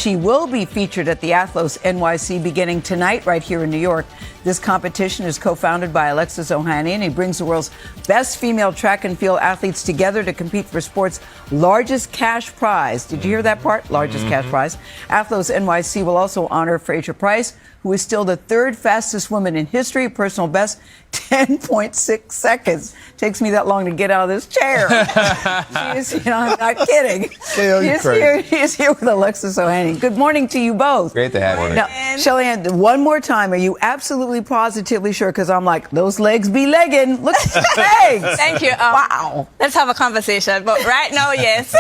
she will be featured at the Athlos NYC beginning tonight right here in New York. This competition is co-founded by Alexis Ohanian, and he brings the world's best female track and field athletes together to compete for sport's largest cash prize. Did you hear that part? Largest cash prize. Athlos NYC will also honor Fraser-Pryce, who is still the third fastest woman in history, personal best 10.6 seconds. Takes me that long to get out of this chair. She is, I'm not kidding. She is here with Alexis Ohanian. Good morning to you both. Great to have you. Now, Shelly-Ann, one more time, are you absolutely positively sure? Because I'm like, those legs be legging. Look at the legs. Thank you. Wow. Let's have a conversation. But right now, yes.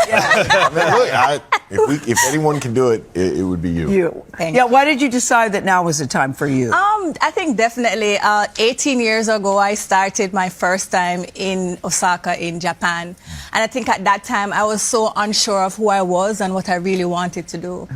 Look, if anyone can do it, it would be you. Yeah, why did you decide that now was the time for you? I think definitely 18 years ago, I started my first time in Osaka in Japan. And I think at that time, I was so unsure of who I was and what I really wanted to do.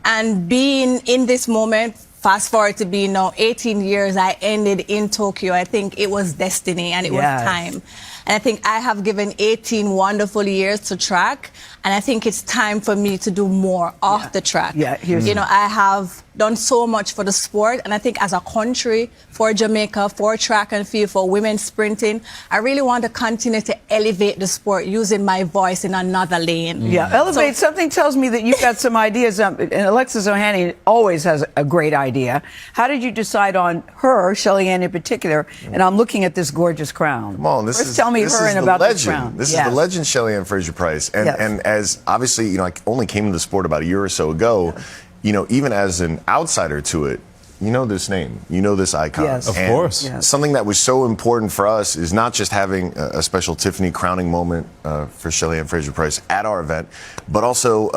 And being in this moment, fast forward to being now 18 years, I ended in Tokyo. I think it was destiny and it was time. And I think I have given 18 wonderful years to track. And I think it's time for me to do more off the track. I have done so much for the sport. And I think as a country, for Jamaica, for track and field, for women sprinting, I really want to continue to elevate the sport using my voice in another lane. Elevate. Something tells me that you've got some ideas. And Alexis Ohanian always has a great idea. How did you decide on her, Shelly-Ann in particular? And I'm looking at this gorgeous crown. Come on, First, tell me her and about this crown. This is the legend Shelly-Ann Fraser-Pryce. And as obviously, I only came into the sport about a year or so ago, even as an outsider to it, you know this name, you know this icon. Of course. Something that was so important for us is not just having a special Tiffany crowning moment for Shelly-Ann Fraser-Pryce at our event, but also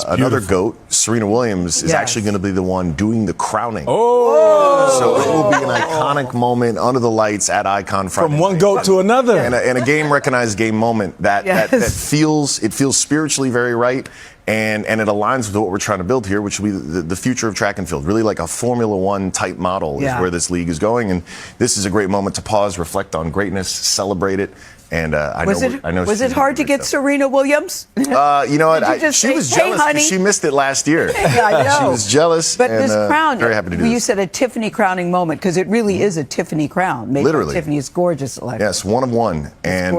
another GOAT, Serena Williams, is actually going to be the one doing the crowning. So it will be an iconic moment under the lights at Icon Friday. From one GOAT to another. And a game-recognized game moment that feels spiritually very right. And it aligns with what we're trying to build here, which will be the future of track and field. Really like a Formula One type model is where this league is going. And this is a great moment to pause, reflect on greatness, celebrate it. And was it hard to get Serena Williams? You know what? She was jealous because she missed it last year. I know. She was jealous. But this crown, very happy to do you this. said a Tiffany crowning moment because it really is a Tiffany crown. Literally. Tiffany is gorgeous. Yes, one of one. And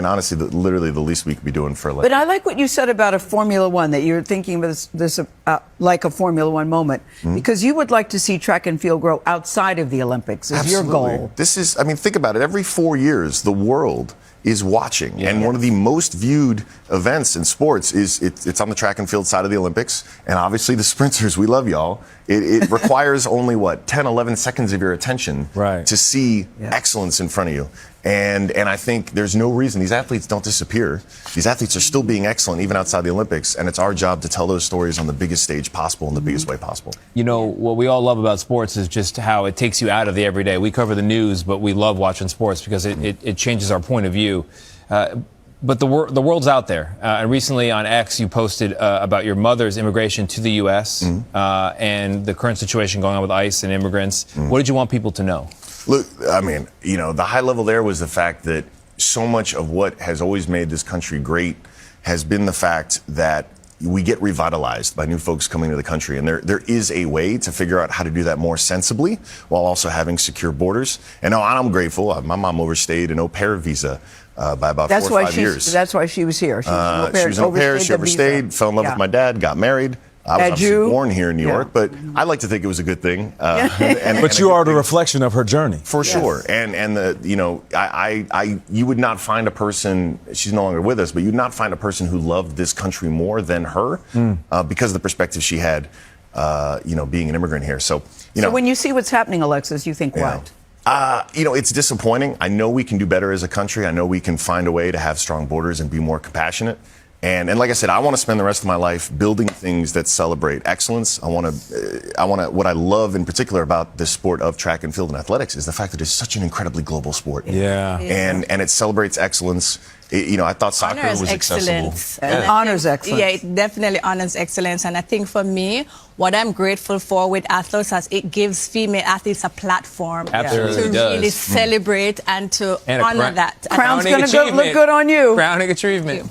honestly, literally the least we could be doing for a But I like what you said about a Formula One, that you're thinking of this like a Formula One moment, because you would like to see track and field grow outside of the Olympics is your goal. This is, think about it. Every 4 years, the world is watching. And one of the most viewed events in sports is it's on the track and field side of the Olympics. And obviously the sprinters, we love y'all. It requires only, 10, 11 seconds of your attention to see excellence in front of you. And I think there's no reason. These athletes don't disappear. These athletes are still being excellent even outside the Olympics. And it's our job to tell those stories on the biggest stage possible in the biggest way possible. What we all love about sports is just how it takes you out of the everyday. We cover the news, but we love watching sports because it changes our point of view. But the world's out there. And recently on X, you posted about your mother's immigration to the U.S. And the current situation going on with ICE and immigrants. What did you want people to know? Look, the high level there was the fact that so much of what has always made this country great has been the fact that we get revitalized by new folks coming to the country. And there is a way to figure out how to do that more sensibly while also having secure borders. And I'm grateful. My mom overstayed an au pair visa by about 4 or 5 years. That's why she was here. She was an au pair. She overstayed, fell in love with my dad, got married. I was obviously born here in New York, but I like to think it was a good thing. But you are the reflection of her journey. For sure. And you would not find a person, she's no longer with us, but you'd not find a person who loved this country more than her because of the perspective she had, being an immigrant here. So when you see what's happening, Alexis, you think what? It's disappointing. I know we can do better as a country. I know we can find a way to have strong borders and be more compassionate. And like I said, I want to spend the rest of my life building things that celebrate excellence. What I love in particular about this sport of track and field and athletics is the fact that it's such an incredibly global sport. And it celebrates excellence. I thought soccer was accessible. Honors excellence. Yeah, it definitely honors excellence. And I think for me, what I'm grateful for with Athlos is it gives female athletes a platform to really celebrate and to honor that. Crown's going to look good on you. Crowning achievement.